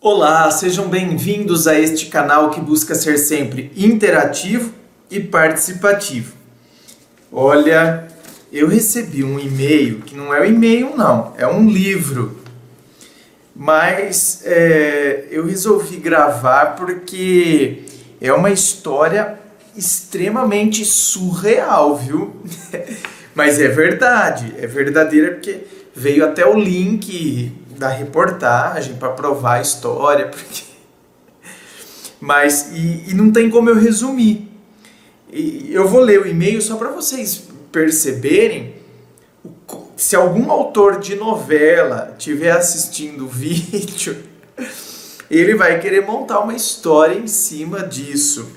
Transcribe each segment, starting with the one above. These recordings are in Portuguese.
Olá, sejam bem-vindos a este canal que busca ser sempre interativo e participativo. Olha, eu recebi um e-mail, que não é um e-mail não, é um livro. Mas eu resolvi gravar porque é uma história extremamente surreal, viu? Mas é verdade, é verdadeira porque veio até o link da reportagem para provar a história, porque... mas e não tem como eu resumir. Eu vou ler o e-mail só para vocês perceberem se algum autor de novela estiver assistindo o vídeo, ele vai querer montar uma história em cima disso.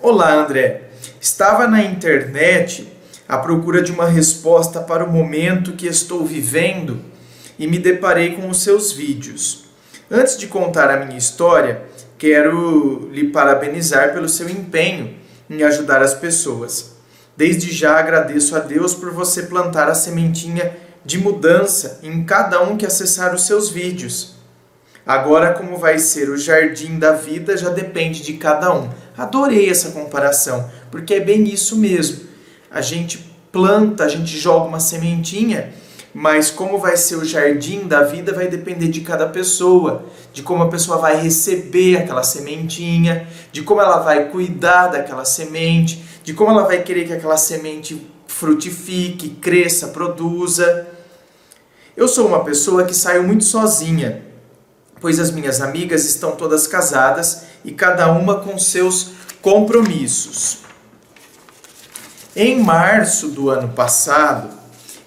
Olá, André. Estava na internet à procura de uma resposta para o momento que estou vivendo e me deparei com os seus vídeos. Antes de contar a minha história, quero lhe parabenizar pelo seu empenho em ajudar as pessoas. Desde já agradeço a Deus por você plantar a sementinha de mudança em cada um que acessar os seus vídeos. Agora, como vai ser o jardim da vida, já depende de cada um. Adorei essa comparação, porque é bem isso mesmo. A gente planta, a gente joga uma sementinha, mas como vai ser o jardim da vida vai depender de cada pessoa, de como a pessoa vai receber aquela sementinha, de como ela vai cuidar daquela semente, de como ela vai querer que aquela semente frutifique, cresça, produza. Eu sou uma pessoa que saiu muito sozinha, pois as minhas amigas estão todas casadas e cada uma com seus compromissos. Em março do ano passado,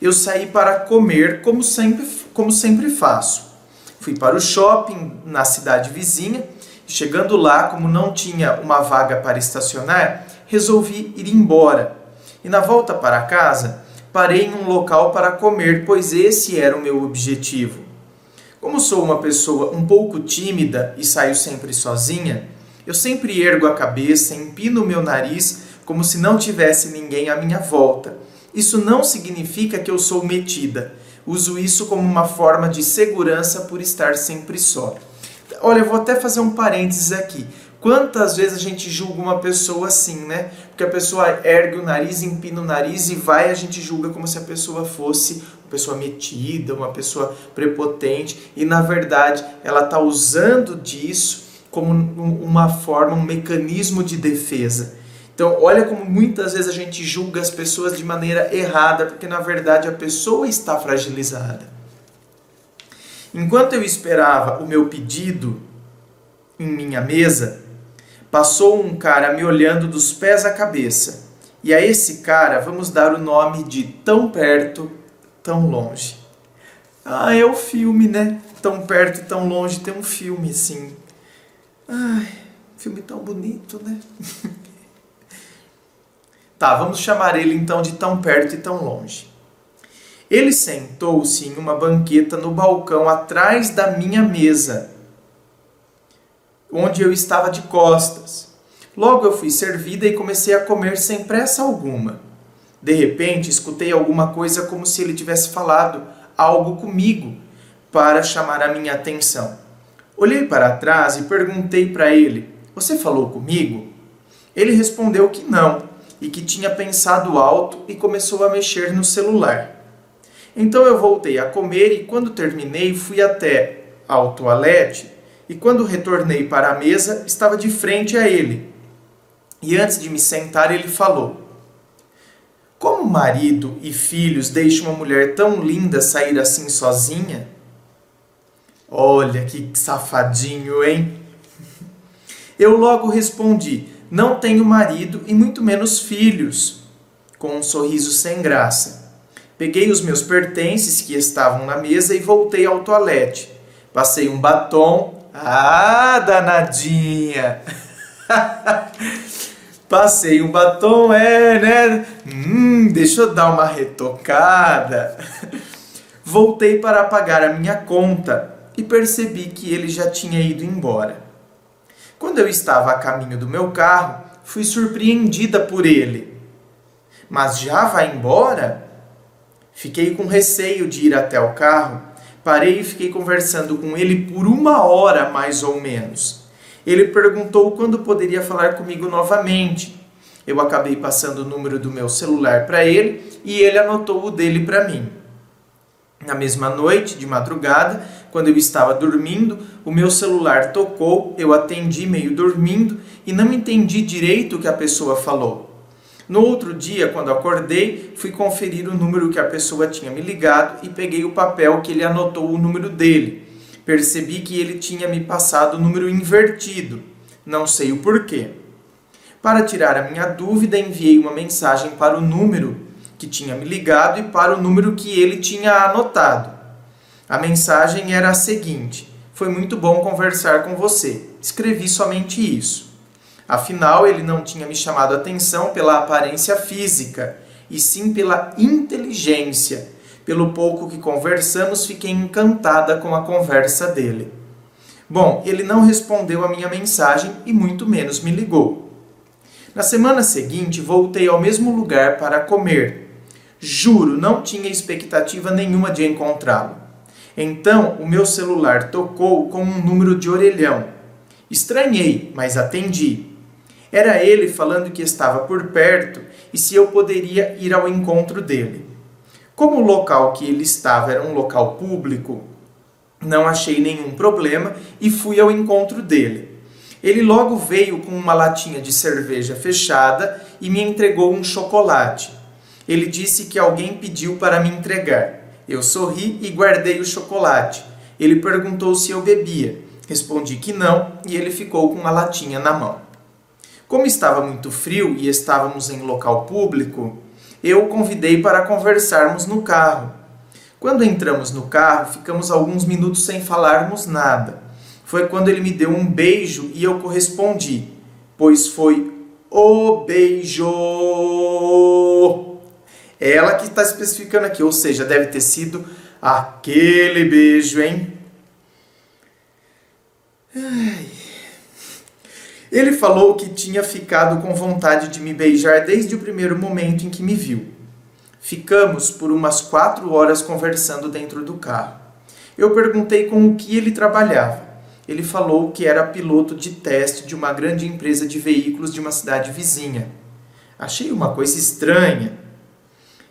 eu saí para comer como sempre faço. Fui para o shopping na cidade vizinha e chegando lá, como não tinha uma vaga para estacionar, resolvi ir embora. E na volta para casa, parei em um local para comer, pois esse era o meu objetivo. Como sou uma pessoa um pouco tímida e saio sempre sozinha, eu sempre ergo a cabeça, empino o meu nariz como se não tivesse ninguém à minha volta. Isso não significa que eu sou metida. Uso isso como uma forma de segurança por estar sempre só. Olha, eu vou até fazer um parênteses aqui. Quantas vezes a gente julga uma pessoa assim, né? Porque a pessoa ergue o nariz, empina o nariz e vai, a gente julga como se a pessoa fosse uma pessoa metida, uma pessoa prepotente. E na verdade ela está usando disso como uma forma, um mecanismo de defesa. Então, olha como muitas vezes a gente julga as pessoas de maneira errada, porque na verdade a pessoa está fragilizada. Enquanto eu esperava o meu pedido em minha mesa, passou um cara me olhando dos pés à cabeça. E a esse cara vamos dar o nome de Tão Perto, Tão Longe. Ah, é o filme, né? Tão Perto e Tão Longe, tem um filme assim. Ai, filme tão bonito, né? Tá, vamos chamar ele então de Tão Perto e Tão Longe. Ele sentou-se em uma banqueta no balcão atrás da minha mesa, onde eu estava de costas. Logo eu fui servida e comecei a comer sem pressa alguma. De repente, escutei alguma coisa como se ele tivesse falado algo comigo para chamar a minha atenção. Olhei para trás e perguntei para ele: "Você falou comigo?" Ele respondeu que não, e que tinha pensado alto e começou a mexer no celular. Então eu voltei a comer e quando terminei fui até ao toalete e quando retornei para a mesa estava de frente a ele. E antes de me sentar ele falou: "Como marido e filhos deixam uma mulher tão linda sair assim sozinha?" Olha que safadinho, hein? Eu logo respondi: "Não tenho marido e muito menos filhos", com um sorriso sem graça. Peguei os meus pertences que estavam na mesa e voltei ao toalete. Passei um batom. Ah, danadinha! Passei um batom, né? Deixa eu dar uma retocada. Voltei para pagar a minha conta e percebi que ele já tinha ido embora. Quando eu estava a caminho do meu carro, fui surpreendida por ele. "Mas já vai embora?" Fiquei com receio de ir até o carro, Parei e fiquei conversando com ele por 1 hora, mais ou menos. Ele perguntou quando poderia falar comigo novamente. Eu acabei passando o número do meu celular para ele e ele anotou o dele para mim. Na mesma noite, de madrugada, quando eu estava dormindo, o meu celular tocou, eu atendi meio dormindo e não entendi direito o que a pessoa falou. No outro dia, quando acordei, fui conferir o número que a pessoa tinha me ligado e peguei o papel que ele anotou o número dele. Percebi que ele tinha me passado o número invertido. Não sei o porquê. Para tirar a minha dúvida, enviei uma mensagem para o número que tinha me ligado e para o número que ele tinha anotado. A mensagem era a seguinte: foi muito bom conversar com você. Escrevi somente isso. Afinal, ele não tinha me chamado a atenção pela aparência física, e sim pela inteligência. Pelo pouco que conversamos, fiquei encantada com a conversa dele. Bom, ele não respondeu a minha mensagem e muito menos me ligou. Na semana seguinte, voltei ao mesmo lugar para comer. Juro, não tinha expectativa nenhuma de encontrá-lo. Então, o meu celular tocou com um número de orelhão. Estranhei, mas atendi. Era ele falando que estava por perto e se eu poderia ir ao encontro dele. Como o local que ele estava era um local público, não achei nenhum problema e fui ao encontro dele. Ele logo veio com uma latinha de cerveja fechada e me entregou um chocolate. Ele disse que alguém pediu para me entregar. Eu sorri e guardei o chocolate. Ele perguntou se eu bebia. Respondi que não e ele ficou com a latinha na mão. Como estava muito frio e estávamos em local público, eu o convidei para conversarmos no carro. Quando entramos no carro, ficamos alguns minutos sem falarmos nada. Foi quando ele me deu um beijo e eu correspondi, pois foi o beijo. É ela que está especificando aqui, ou seja, deve ter sido aquele beijo, hein? Ai. Ele falou que tinha ficado com vontade de me beijar desde o primeiro momento em que me viu. Ficamos por umas 4 horas conversando dentro do carro. Eu perguntei com o que ele trabalhava. Ele falou que era piloto de teste de uma grande empresa de veículos de uma cidade vizinha. Achei uma coisa estranha.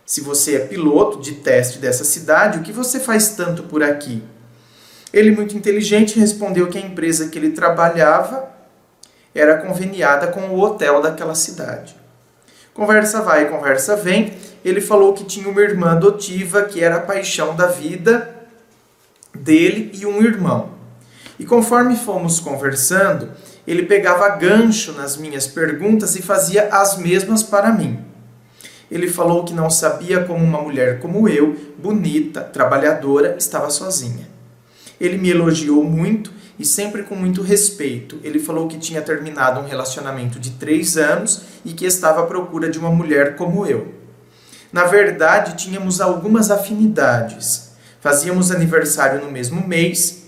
Se você é piloto de teste dessa cidade, o que você faz tanto por aqui? Ele, muito inteligente, respondeu que a empresa que ele trabalhava era conveniada com o hotel daquela cidade. Conversa vai, conversa vem. Ele falou que tinha uma irmã adotiva que era a paixão da vida dele e um irmão. E conforme fomos conversando, ele pegava gancho nas minhas perguntas e fazia as mesmas para mim. Ele falou que não sabia como uma mulher como eu, bonita, trabalhadora, estava sozinha. Ele me elogiou muito e sempre com muito respeito. Ele falou que tinha terminado um relacionamento de 3 anos e que estava à procura de uma mulher como eu. Na verdade, tínhamos algumas afinidades. Fazíamos aniversário no mesmo mês,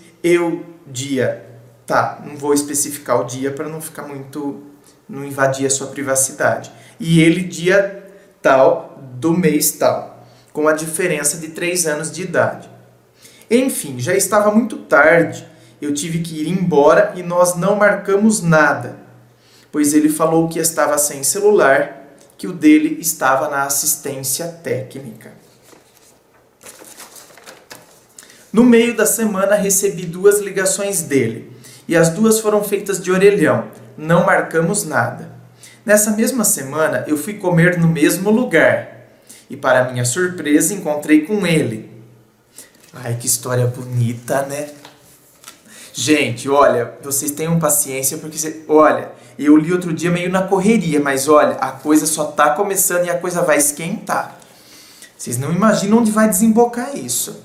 não vou especificar o dia para não ficar muito, não invadir a sua privacidade. E ele dia tal, do mês tal, com a diferença de 3 anos de idade. Enfim, já estava muito tarde. Eu tive que ir embora e nós não marcamos nada, pois ele falou que estava sem celular, que o dele estava na assistência técnica. No meio da semana recebi 2 ligações dele, e as 2 foram feitas de orelhão, não marcamos nada. Nessa mesma semana eu fui comer no mesmo lugar, e para minha surpresa encontrei com ele. Ai, que história bonita, né? Gente, olha, vocês tenham paciência, porque, eu li outro dia meio na correria, mas olha, a coisa só tá começando e a coisa vai esquentar. Vocês não imaginam onde vai desembocar isso.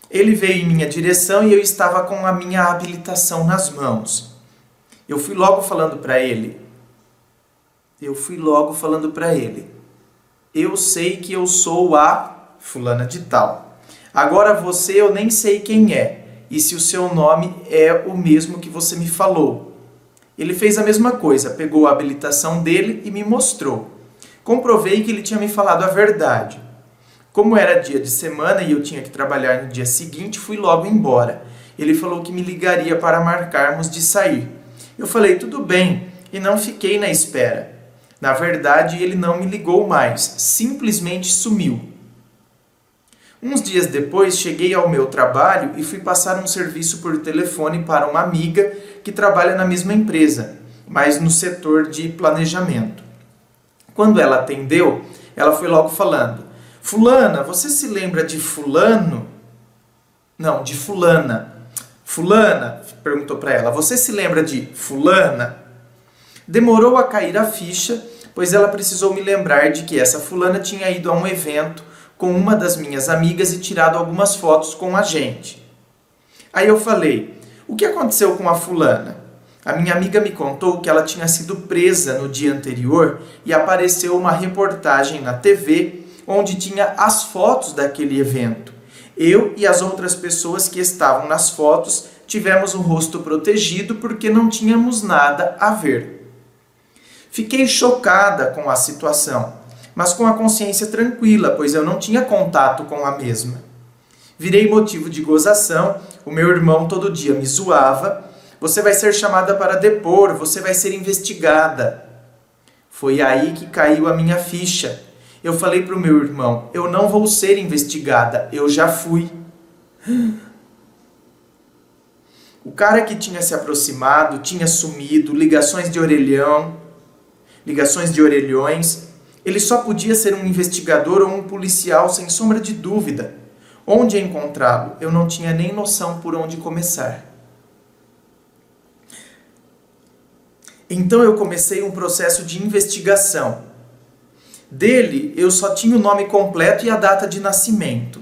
Ele veio em minha direção e eu estava com a minha habilitação nas mãos. Eu fui logo falando para ele. Eu sei que eu sou a fulana de tal. Agora você eu nem sei quem é, e se o seu nome é o mesmo que você me falou. Ele fez a mesma coisa, pegou a habilitação dele e me mostrou. Comprovei que ele tinha me falado a verdade. Como era dia de semana e eu tinha que trabalhar no dia seguinte, fui logo embora. Ele falou que me ligaria para marcarmos de sair. Eu falei, tudo bem, e não fiquei na espera. Na verdade, ele não me ligou mais, simplesmente sumiu. Uns dias depois, cheguei ao meu trabalho e fui passar um serviço por telefone para uma amiga que trabalha na mesma empresa, mas no setor de planejamento. Quando ela atendeu, ela foi logo falando, Fulana, você se lembra de fulano? Não, de fulana. Fulana, perguntou para ela, você se lembra de fulana? Demorou a cair a ficha, pois ela precisou me lembrar de que essa fulana tinha ido a um evento com uma das minhas amigas e tirado algumas fotos com a gente. Aí eu falei, o que aconteceu com a fulana? A minha amiga me contou que ela tinha sido presa no dia anterior e apareceu uma reportagem na TV onde tinha as fotos daquele evento. Eu e as outras pessoas que estavam nas fotos tivemos o rosto protegido porque não tínhamos nada a ver. Fiquei chocada com a situação, mas com a consciência tranquila, pois eu não tinha contato com a mesma. Virei motivo de gozação, o meu irmão todo dia me zoava, você vai ser chamada para depor, você vai ser investigada. Foi aí que caiu a minha ficha. Eu falei para o meu irmão, eu não vou ser investigada, eu já fui. O cara que tinha se aproximado, tinha sumido, ligações de orelhões, ele só podia ser um investigador ou um policial, sem sombra de dúvida. Onde encontrá-lo? Eu não tinha nem noção por onde começar. Então eu comecei um processo de investigação. Dele, eu só tinha o nome completo e a data de nascimento.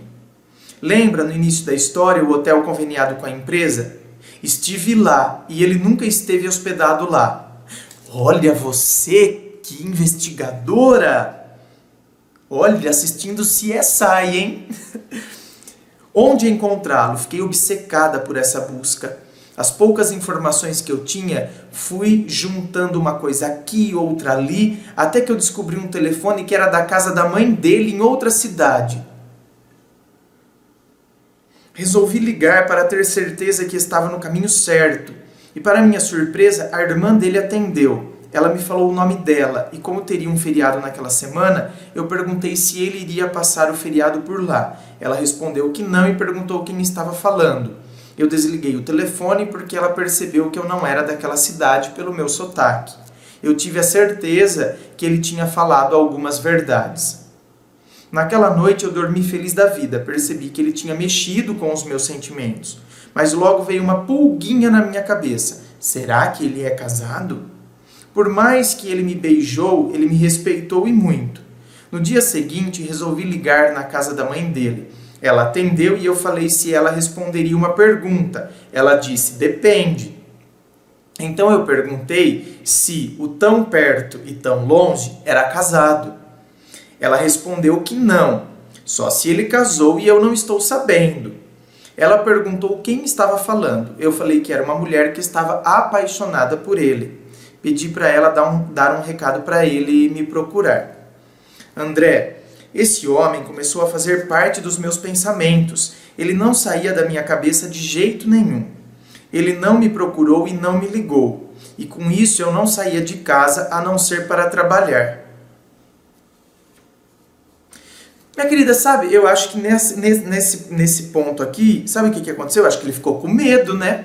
Lembra, no início da história, o hotel conveniado com a empresa? Estive lá e ele nunca esteve hospedado lá. Olha você, que investigadora! Olha, assistindo CSI, hein? Onde encontrá-lo? Fiquei obcecada por essa busca. As poucas informações que eu tinha, fui juntando uma coisa aqui, outra ali, até que eu descobri um telefone que era da casa da mãe dele em outra cidade. Resolvi ligar para ter certeza que estava no caminho certo. E para minha surpresa, a irmã dele atendeu. Ela me falou o nome dela e como teria um feriado naquela semana, eu perguntei se ele iria passar o feriado por lá. Ela respondeu que não e perguntou quem estava falando. Eu desliguei o telefone porque ela percebeu que eu não era daquela cidade pelo meu sotaque. Eu tive a certeza que ele tinha falado algumas verdades. Naquela noite eu dormi feliz da vida, percebi que ele tinha mexido com os meus sentimentos. Mas logo veio uma pulguinha na minha cabeça. Será que ele é casado? Por mais que ele me beijou, ele me respeitou e muito. No dia seguinte, resolvi ligar na casa da mãe dele. Ela atendeu e eu falei se ela responderia uma pergunta. Ela disse, depende. Então eu perguntei se o tão perto e tão longe era casado. Ela respondeu que não, só se ele casou e eu não estou sabendo. Ela perguntou quem estava falando. Eu falei que era uma mulher que estava apaixonada por ele. Pedi para ela dar um recado para ele e me procurar. André, esse homem começou a fazer parte dos meus pensamentos. Ele não saía da minha cabeça de jeito nenhum. Ele não me procurou e não me ligou. E com isso eu não saía de casa a não ser para trabalhar. Minha querida, sabe, eu acho que nesse ponto aqui, sabe o que aconteceu? Eu acho que ele ficou com medo, né?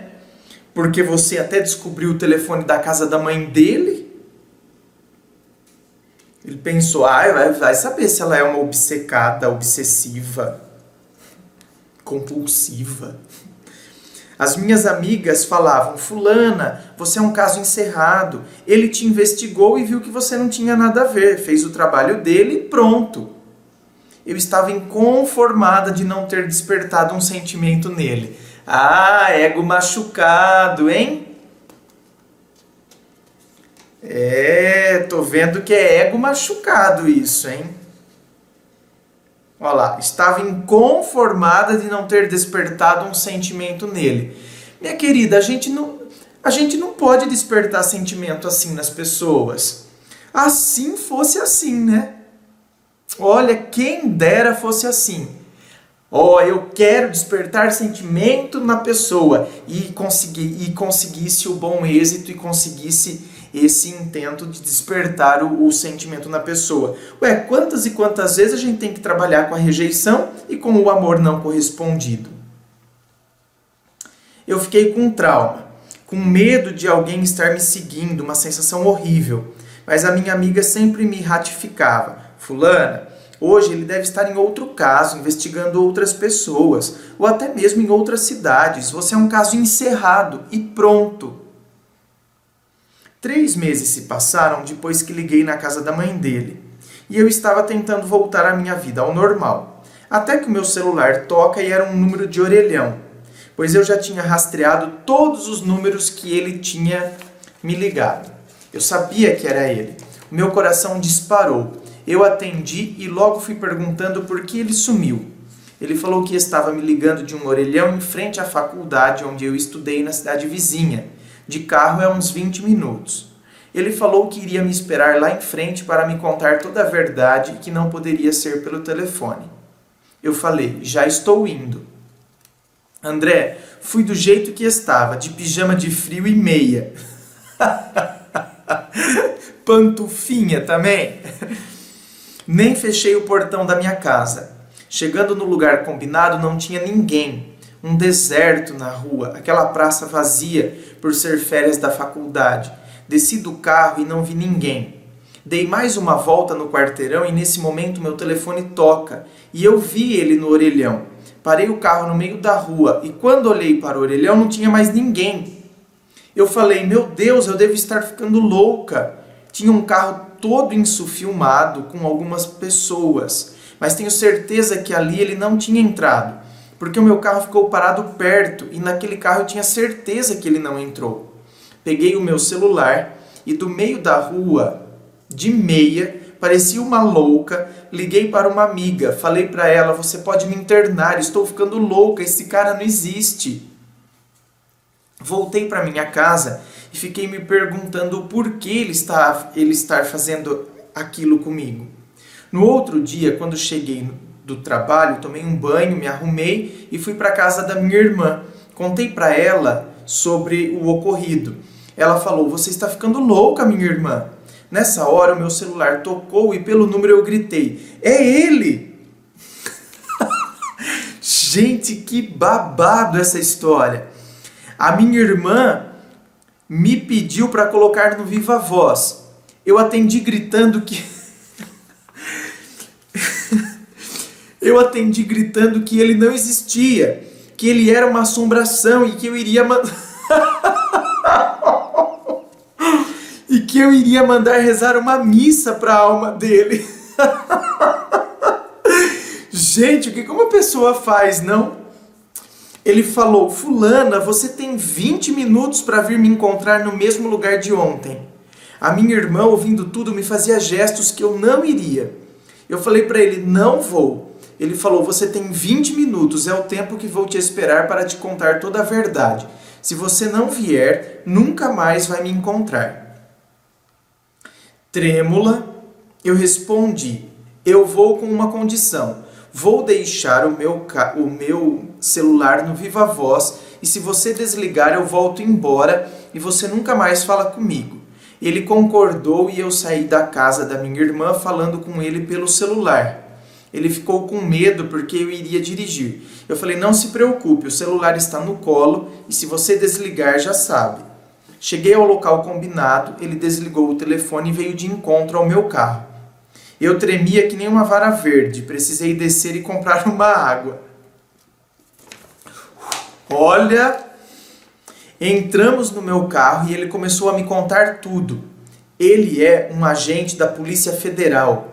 Porque você até descobriu o telefone da casa da mãe dele. Ele pensou, vai saber se ela é uma obcecada, obsessiva, compulsiva. As minhas amigas falavam, fulana, você é um caso encerrado. Ele te investigou e viu que você não tinha nada a ver. Fez o trabalho dele e pronto. Eu estava inconformada de não ter despertado um sentimento nele. Ah, ego machucado, hein? Tô vendo que é ego machucado isso, hein? Olha lá, estava inconformada de não ter despertado um sentimento nele. Minha querida, a gente não pode despertar sentimento assim nas pessoas. Assim fosse assim, né? Olha, quem dera fosse assim. Eu quero despertar sentimento na pessoa e conseguisse o bom êxito e conseguisse esse intento de despertar o sentimento na pessoa. Quantas e quantas vezes a gente tem que trabalhar com a rejeição e com o amor não correspondido? Eu fiquei com trauma, com medo de alguém estar me seguindo, uma sensação horrível. Mas a minha amiga sempre me ratificava. Fulana, hoje ele deve estar em outro caso, investigando outras pessoas, ou até mesmo em outras cidades. Você é um caso encerrado e pronto. 3 meses se passaram depois que liguei na casa da mãe dele. E eu estava tentando voltar a minha vida ao normal. Até que o meu celular toca e era um número de orelhão, pois eu já tinha rastreado todos os números que ele tinha me ligado. Eu sabia que era ele. O meu coração disparou. Eu atendi e logo fui perguntando por que ele sumiu. Ele falou que estava me ligando de um orelhão em frente à faculdade onde eu estudei na cidade vizinha. De carro é uns 20 minutos. Ele falou que iria me esperar lá em frente para me contar toda a verdade e que não poderia ser pelo telefone. Eu falei, já estou indo. André, fui do jeito que estava, de pijama de frio e meia. Pantufinha também. Nem fechei o portão da minha casa. Chegando no lugar combinado não tinha ninguém. Um deserto na rua, aquela praça vazia por ser férias da faculdade. Desci do carro e não vi ninguém. Dei mais uma volta no quarteirão e nesse momento meu telefone toca e eu vi ele no orelhão. Parei o carro no meio da rua e quando olhei para o orelhão não tinha mais ninguém. Eu falei, meu Deus, eu devo estar ficando louca. Tinha um carro todo insufilmado com algumas pessoas, mas tenho certeza que ali ele não tinha entrado, porque o meu carro ficou parado perto e naquele carro eu tinha certeza que ele não entrou. Peguei o meu celular e do meio da rua, de meia, parecia uma louca, liguei para uma amiga, falei para ela, você pode me internar, estou ficando louca, esse cara não existe. Voltei para minha casa e fiquei me perguntando o porquê ele estar fazendo aquilo comigo. No outro dia, quando cheguei do trabalho, tomei um banho, me arrumei e fui para a casa da minha irmã. Contei para ela sobre o ocorrido. Ela falou, você está ficando louca, minha irmã. Nessa hora, o meu celular tocou e pelo número eu gritei, é ele! Gente, que babado essa história! A minha irmã me pediu para colocar no Viva Voz. Eu atendi gritando que... Eu atendi gritando que ele não existia, que ele era uma assombração e que eu iria mandar rezar uma missa para a alma dele. Gente, o que uma pessoa faz, não? Ele falou, fulana, você tem 20 minutos para vir me encontrar no mesmo lugar de ontem. A minha irmã, ouvindo tudo, me fazia gestos que eu não iria. Eu falei para ele, não vou. Ele falou, você tem 20 minutos, é o tempo que vou te esperar para te contar toda a verdade. Se você não vier, nunca mais vai me encontrar. Trêmula, eu respondi, eu vou com uma condição. Vou deixar o meu celular no Viva Voz e se você desligar eu volto embora e você nunca mais fala comigo. Ele concordou e eu saí da casa da minha irmã falando com ele pelo celular. Ele ficou com medo porque eu iria dirigir. Eu falei, não se preocupe, o celular está no colo e se você desligar já sabe. Cheguei ao local combinado, ele desligou o telefone e veio de encontro ao meu carro. Eu tremia que nem uma vara verde, precisei descer e comprar uma água. Olha, entramos no meu carro e ele começou a me contar tudo. Ele é um agente da Polícia Federal.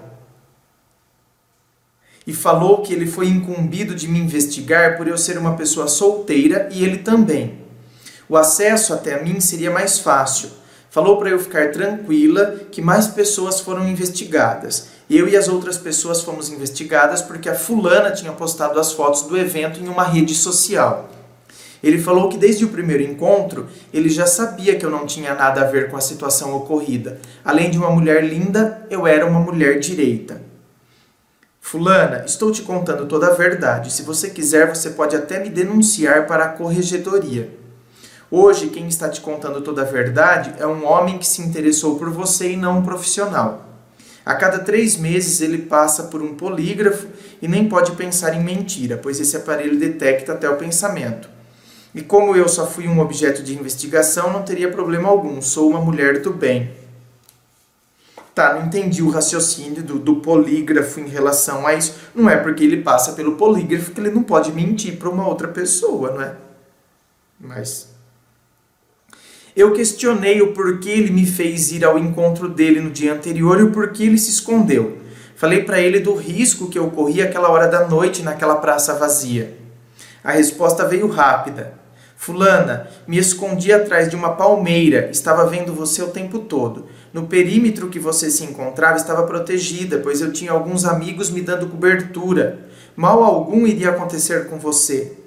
E falou que ele foi incumbido de me investigar por eu ser uma pessoa solteira e ele também. O acesso até mim seria mais fácil. Falou para eu ficar tranquila que mais pessoas foram investigadas. Eu e as outras pessoas fomos investigadas porque a fulana tinha postado as fotos do evento em uma rede social. Ele falou que desde o primeiro encontro, ele já sabia que eu não tinha nada a ver com a situação ocorrida. Além de uma mulher linda, eu era uma mulher direita. Fulana, estou te contando toda a verdade. Se você quiser, você pode até me denunciar para a corregedoria. Hoje, quem está te contando toda a verdade é um homem que se interessou por você e não um profissional. A cada 3 meses ele passa por um polígrafo e nem pode pensar em mentira, pois esse aparelho detecta até o pensamento. E como eu só fui um objeto de investigação, não teria problema algum. Sou uma mulher do bem. Tá, não entendi o raciocínio do polígrafo em relação a isso. Não é porque ele passa pelo polígrafo que ele não pode mentir para uma outra pessoa, não é? Mas eu questionei o porquê ele me fez ir ao encontro dele no dia anterior e o porquê ele se escondeu. Falei para ele do risco que eu corri àquela hora da noite naquela praça vazia. A resposta veio rápida. Fulana, me escondi atrás de uma palmeira, estava vendo você o tempo todo. No perímetro que você se encontrava estava protegida, pois eu tinha alguns amigos me dando cobertura. Mal algum iria acontecer com você.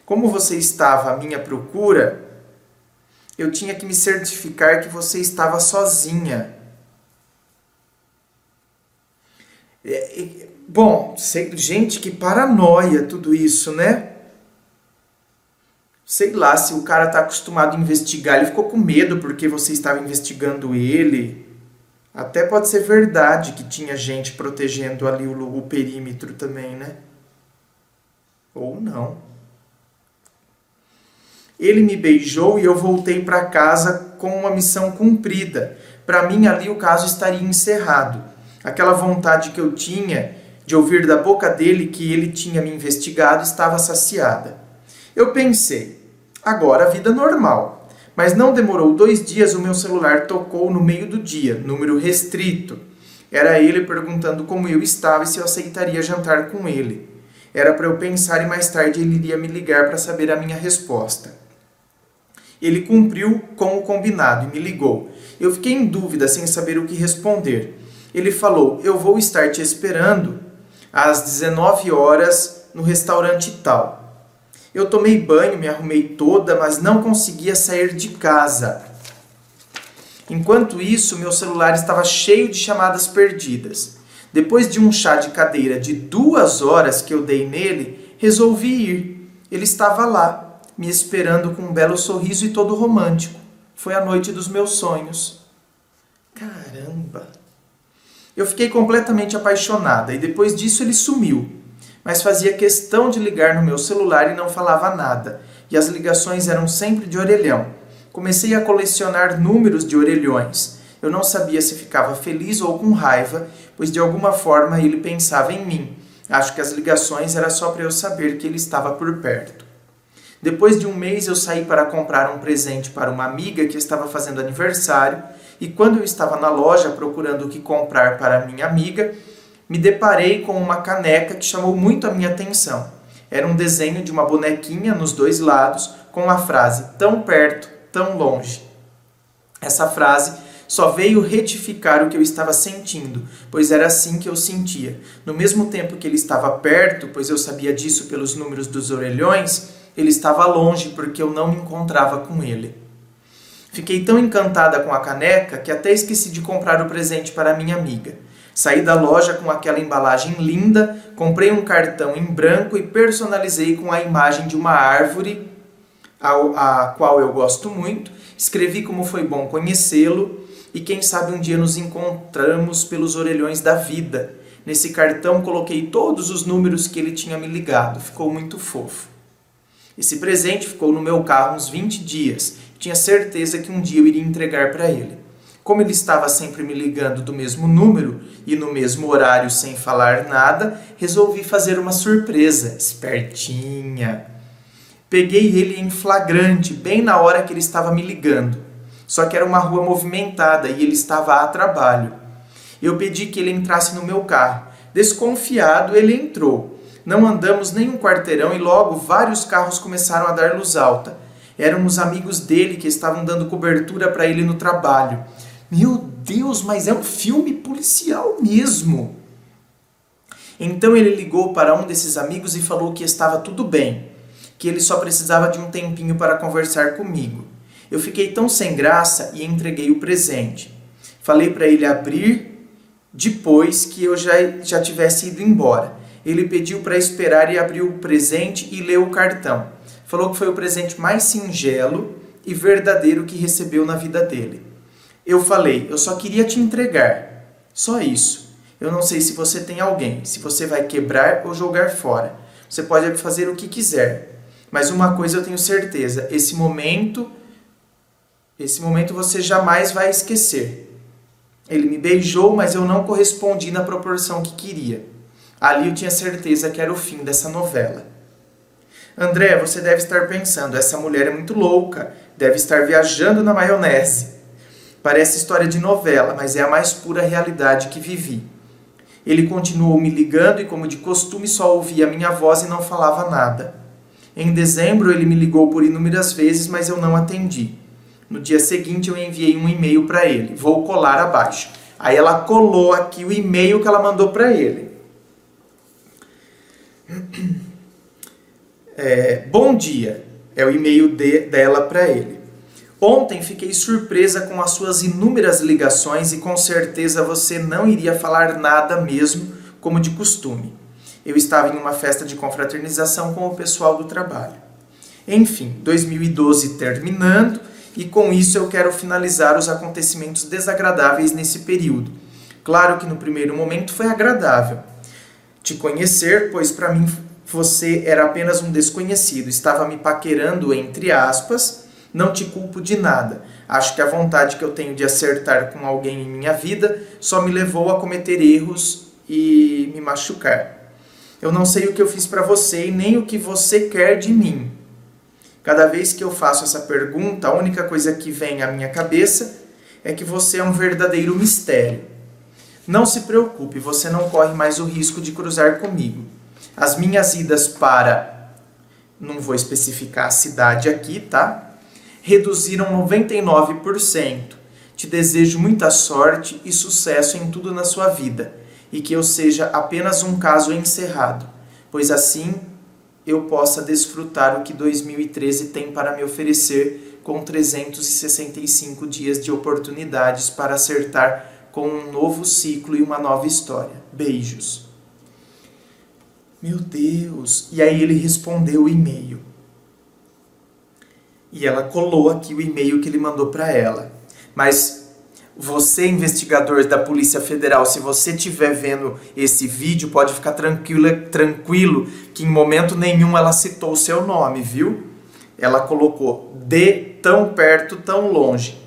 Como você estava à minha procura, eu tinha que me certificar que você estava sozinha. Bom, gente, que paranoia tudo isso, né? Sei lá, se o cara está acostumado a investigar, ele ficou com medo porque você estava investigando ele. Até pode ser verdade que tinha gente protegendo ali o perímetro também, né? Ou não. Ele me beijou e eu voltei para casa com uma missão cumprida. Para mim, ali o caso estaria encerrado. Aquela vontade que eu tinha de ouvir da boca dele que ele tinha me investigado estava saciada. Eu pensei, agora a vida normal. Mas não demorou 2 dias, o meu celular tocou no meio do dia, número restrito. Era ele perguntando como eu estava e se eu aceitaria jantar com ele. Era para eu pensar e mais tarde ele iria me ligar para saber a minha resposta. Ele cumpriu com o combinado e me ligou. Eu fiquei em dúvida, sem saber o que responder. Ele falou, eu vou estar te esperando às 19 horas no restaurante tal. Eu tomei banho, me arrumei toda, mas não conseguia sair de casa. Enquanto isso, meu celular estava cheio de chamadas perdidas. Depois de um chá de cadeira de 2 horas que eu dei nele, resolvi ir. Ele estava lá, me esperando com um belo sorriso e todo romântico. Foi a noite dos meus sonhos. Caramba! Eu fiquei completamente apaixonada e depois disso ele sumiu. Mas fazia questão de ligar no meu celular e não falava nada. E as ligações eram sempre de orelhão. Comecei a colecionar números de orelhões. Eu não sabia se ficava feliz ou com raiva, pois de alguma forma ele pensava em mim. Acho que as ligações era só para eu saber que ele estava por perto. Depois de 1 mês eu saí para comprar um presente para uma amiga que estava fazendo aniversário e quando eu estava na loja procurando o que comprar para minha amiga, me deparei com uma caneca que chamou muito a minha atenção. Era um desenho de uma bonequinha nos 2 lados com a frase tão perto, tão longe. Essa frase só veio retificar o que eu estava sentindo, pois era assim que eu sentia. No mesmo tempo que ele estava perto, pois eu sabia disso pelos números dos orelhões, ele estava longe porque eu não me encontrava com ele. Fiquei tão encantada com a caneca que até esqueci de comprar o presente para minha amiga. Saí da loja com aquela embalagem linda, comprei um cartão em branco e personalizei com a imagem de uma árvore, a qual eu gosto muito. Escrevi como foi bom conhecê-lo e quem sabe um dia nos encontramos pelos orelhões da vida. Nesse cartão coloquei todos os números que ele tinha me ligado. Ficou muito fofo. Esse presente ficou no meu carro uns 20 dias. Tinha certeza que um dia eu iria entregar para ele. Como ele estava sempre me ligando do mesmo número e no mesmo horário sem falar nada, resolvi fazer uma surpresa. Espertinha. Peguei ele em flagrante, bem na hora que ele estava me ligando. Só que era uma rua movimentada e ele estava a trabalho. Eu pedi que ele entrasse no meu carro. Desconfiado, ele entrou. Não andamos nem um quarteirão e logo vários carros começaram a dar luz alta. Eram os amigos dele que estavam dando cobertura para ele no trabalho. Meu Deus, mas é um filme policial mesmo. Então ele ligou para um desses amigos e falou que estava tudo bem, que ele só precisava de um tempinho para conversar comigo. Eu fiquei tão sem graça e entreguei o presente. Falei para ele abrir depois que eu já tivesse ido embora. Ele pediu para esperar e abriu o presente e leu o cartão. Falou que foi o presente mais singelo e verdadeiro que recebeu na vida dele. Eu falei, eu só queria te entregar. Só isso. Eu não sei se você tem alguém, se você vai quebrar ou jogar fora. Você pode fazer o que quiser. Mas uma coisa eu tenho certeza, esse momento você jamais vai esquecer. Ele me beijou, mas eu não correspondi na proporção que queria. Ali eu tinha certeza que era o fim dessa novela. André, você deve estar pensando, essa mulher é muito louca, deve estar viajando na maionese. Parece história de novela, mas é a mais pura realidade que vivi. Ele continuou me ligando e, como de costume, só ouvia a minha voz e não falava nada. Em dezembro, ele me ligou por inúmeras vezes, mas eu não atendi. No dia seguinte, eu enviei um e-mail para ele. Vou colar abaixo. Aí ela colou aqui o e-mail que ela mandou para ele. Bom dia, é o e-mail dela para ele. Ontem fiquei surpresa com as suas inúmeras ligações e com certeza você não iria falar nada mesmo, como de costume. Eu estava em uma festa de confraternização com o pessoal do trabalho. Enfim, 2012 terminando e com isso eu quero finalizar os acontecimentos desagradáveis nesse período. Claro que no primeiro momento foi agradável te conhecer, pois para mim você era apenas um desconhecido, estava me paquerando entre aspas. Não te culpo de nada. Acho que a vontade que eu tenho de acertar com alguém em minha vida só me levou a cometer erros e me machucar. Eu não sei o que eu fiz para você e nem o que você quer de mim. Cada vez que eu faço essa pergunta, a única coisa que vem à minha cabeça é que você é um verdadeiro mistério. Não se preocupe, você não corre mais o risco de cruzar comigo. As minhas idas para... não vou especificar a cidade aqui, tá? Reduziram 99%. Te desejo muita sorte e sucesso em tudo na sua vida, e que eu seja apenas um caso encerrado, pois assim eu possa desfrutar o que 2013 tem para me oferecer com 365 dias de oportunidades para acertar com um novo ciclo e uma nova história. Beijos. Meu Deus! E aí ele respondeu o e-mail. E ela colou aqui o e-mail que ele mandou para ela. Mas você, investigador da Polícia Federal, se você estiver vendo esse vídeo, pode ficar tranquilo que em momento nenhum ela citou o seu nome, viu? Ela colocou de tão perto, tão longe.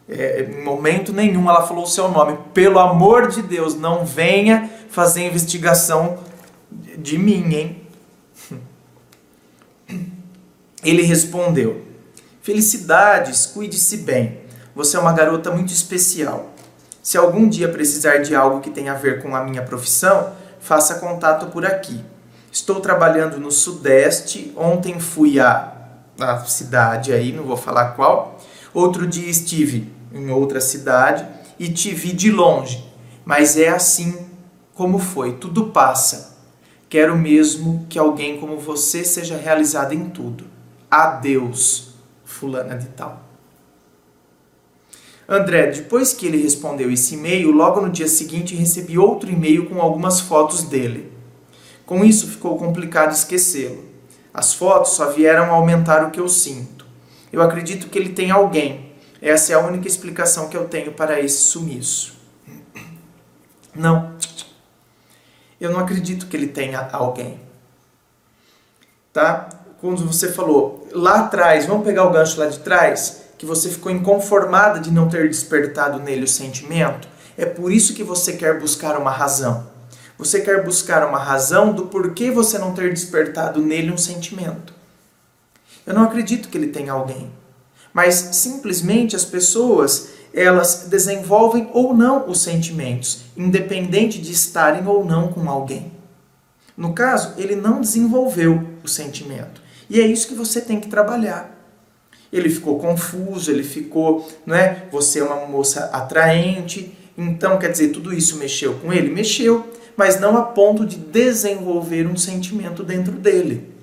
Em momento nenhum ela falou o seu nome. Pelo amor de Deus, não venha fazer investigação de mim, hein? Ele respondeu: felicidades, cuide-se bem. Você é uma garota muito especial. Se algum dia precisar de algo que tenha a ver com a minha profissão, faça contato por aqui. Estou trabalhando no Sudeste. Ontem fui à cidade aí, não vou falar qual. Outro dia estive em outra cidade e te vi de longe. Mas é assim como foi, tudo passa. Quero mesmo que alguém como você seja realizado em tudo. Adeus, fulana de tal. André, depois que ele respondeu esse e-mail, logo no dia seguinte recebi outro e-mail com algumas fotos dele. Com isso ficou complicado esquecê-lo. As fotos só vieram aumentar o que eu sinto. Eu acredito que ele tem alguém. Essa é a única explicação que eu tenho para esse sumiço. Não, eu não acredito que ele tenha alguém. Tá? Quando você falou lá atrás, vamos pegar o gancho lá de trás, que você ficou inconformada de não ter despertado nele o sentimento, é por isso que você quer buscar uma razão. Você quer buscar uma razão do porquê você não ter despertado nele um sentimento. Eu não acredito que ele tenha alguém. Mas simplesmente as pessoas, elas desenvolvem ou não os sentimentos, independente de estarem ou não com alguém. No caso, ele não desenvolveu o sentimento. E é isso que você tem que trabalhar. Ele ficou confuso, ele ficou, você é uma moça atraente, então, quer dizer, tudo isso mexeu com ele? Mexeu, mas não a ponto de desenvolver um sentimento dentro dele.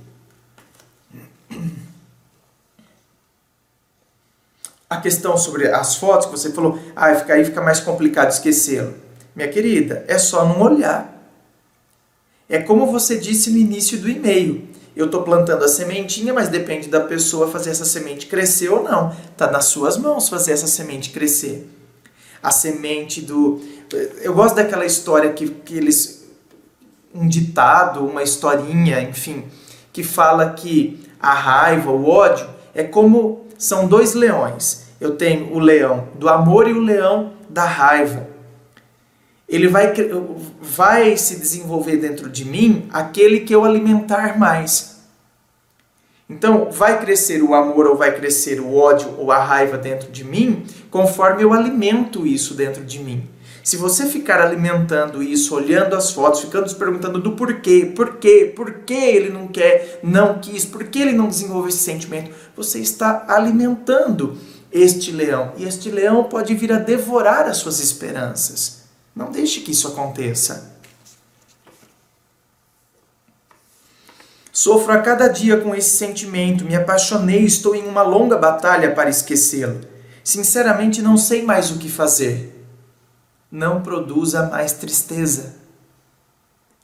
A questão sobre as fotos que você falou, aí fica mais complicado esquecê-lo. Minha querida, é só não olhar. É como você disse no início do e-mail. Eu estou plantando a sementinha, mas depende da pessoa fazer essa semente crescer ou não. Está nas suas mãos fazer essa semente crescer. A semente do... Eu gosto daquela história que eles... Um ditado, uma historinha, enfim, que fala que a raiva, o ódio, é como... São dois leões. Eu tenho o leão do amor e o leão da raiva. Ele vai se desenvolver dentro de mim aquele que eu alimentar mais. Então, vai crescer o amor ou vai crescer o ódio ou a raiva dentro de mim conforme eu alimento isso dentro de mim. Se você ficar alimentando isso, olhando as fotos, ficando se perguntando do porquê, por que ele não quer, não quis, por que ele não desenvolveu esse sentimento, você está alimentando este leão. E este leão pode vir a devorar as suas esperanças. Não deixe que isso aconteça. Sofro a cada dia com esse sentimento, me apaixonei, estou em uma longa batalha para esquecê-lo. Sinceramente, não sei mais o que fazer. Não produza mais tristeza.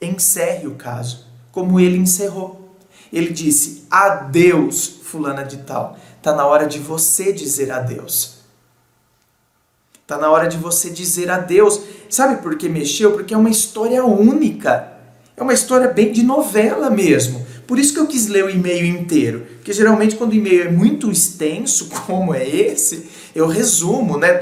Encerre o caso, como ele encerrou. Ele disse, adeus, fulana de tal. Está na hora de você dizer adeus. Está na hora de você dizer adeus. Sabe por que mexeu? Porque é uma história única. É uma história bem de novela mesmo. Por isso que eu quis ler o e-mail inteiro. Porque geralmente quando o e-mail é muito extenso, como é esse, eu resumo, né?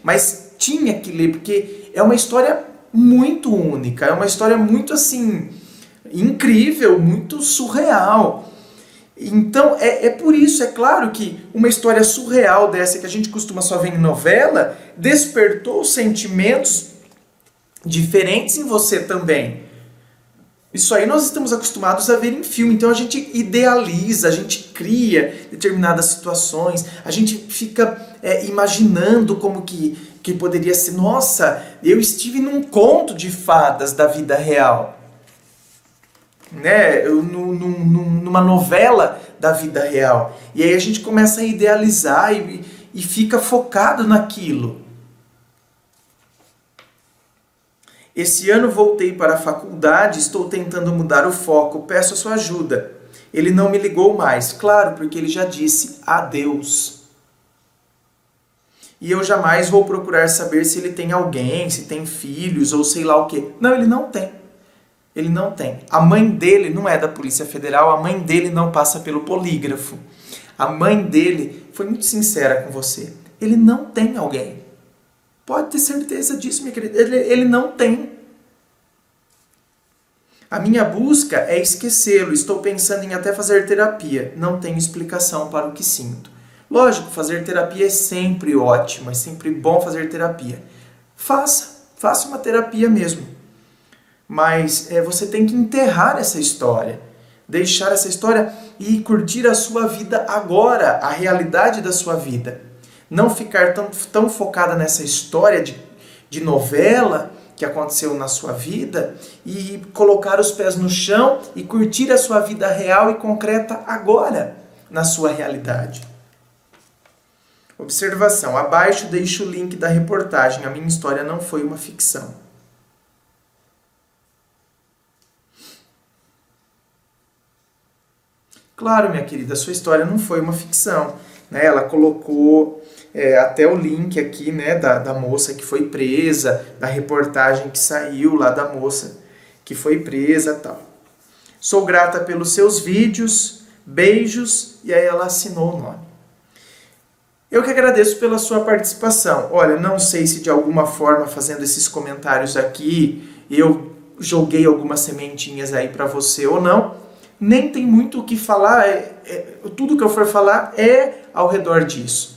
Mas tinha que ler, porque é uma história muito única. É uma história muito, assim, incrível, muito surreal. Então, é por isso, é claro que uma história surreal dessa que a gente costuma só ver em novela, despertou sentimentos diferentes em você também. Isso aí nós estamos acostumados a ver em filme, então a gente idealiza, a gente cria determinadas situações, a gente fica imaginando como que poderia ser. Nossa, eu estive num conto de fadas da vida real. Né, numa novela da vida real. E aí a gente começa a idealizar e fica focado naquilo. Esse ano voltei para a faculdade, estou tentando mudar o foco, peço a sua ajuda. Ele não me ligou mais, claro, porque ele já disse adeus. E eu jamais vou procurar saber se ele tem alguém, se tem filhos ou sei lá o quê. Não, ele não tem. Ele não tem. A mãe dele não é da Polícia Federal, a mãe dele não passa pelo polígrafo. A mãe dele foi muito sincera com você. Ele não tem alguém. Pode ter certeza disso, minha querida. Ele não tem. A minha busca é esquecê-lo. Estou pensando em até fazer terapia. Não tenho explicação para o que sinto. Lógico, fazer terapia é sempre ótimo, é sempre bom fazer terapia. Faça uma terapia mesmo. Mas você tem que enterrar essa história, deixar essa história e curtir a sua vida agora, a realidade da sua vida. Não ficar tão focada nessa história de novela que aconteceu na sua vida e colocar os pés no chão e curtir a sua vida real e concreta agora, na sua realidade. Observação, abaixo deixo o link da reportagem, a minha história não foi uma ficção. Claro, minha querida, a sua história não foi uma ficção. Né? Ela colocou até o link aqui, né, da moça que foi presa, da reportagem que saiu lá da moça que foi presa e tal. Sou grata pelos seus vídeos, beijos, e aí ela assinou o nome. Eu que agradeço pela sua participação. Olha, não sei se de alguma forma, fazendo esses comentários aqui, eu joguei algumas sementinhas aí para você ou não. Nem tem muito o que falar, tudo que eu for falar é ao redor disso.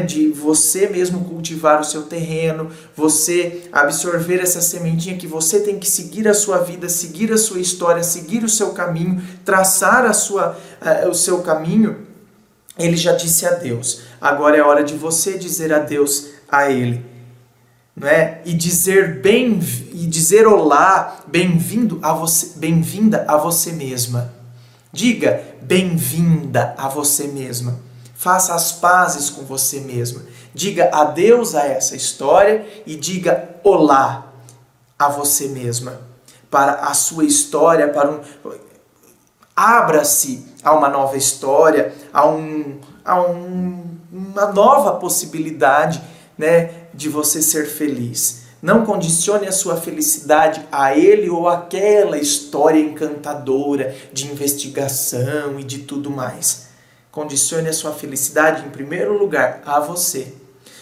De você mesmo cultivar o seu terreno, você absorver essa sementinha que você tem que seguir a sua vida, seguir a sua história, seguir o seu caminho, traçar o seu caminho. Ele já disse adeus. Agora é hora de você dizer adeus a ele. Não é? E dizer olá, bem-vindo a você, bem-vinda a você mesma. Diga bem-vinda a você mesma. Faça as pazes com você mesma. Diga adeus a essa história e diga olá a você mesma. Para a sua história, abra-se a uma nova história, uma nova possibilidade, né, de você ser feliz. Não condicione a sua felicidade a ele ou aquela história encantadora de investigação e de tudo mais. Condicione a sua felicidade, em primeiro lugar, a você.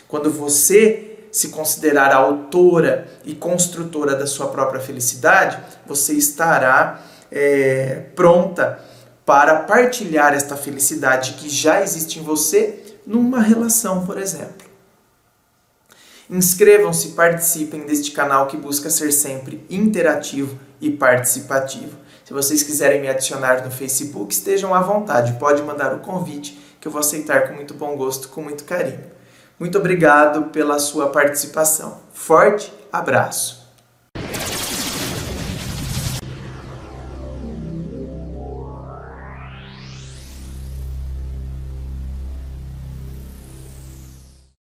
Quando você se considerar a autora e construtora da sua própria felicidade, você estará pronta para partilhar esta felicidade que já existe em você numa relação, por exemplo. Inscrevam-se, participem deste canal que busca ser sempre interativo e participativo. Se vocês quiserem me adicionar no Facebook, estejam à vontade. Pode mandar o convite que eu vou aceitar com muito bom gosto, com muito carinho. Muito obrigado pela sua participação. Forte abraço!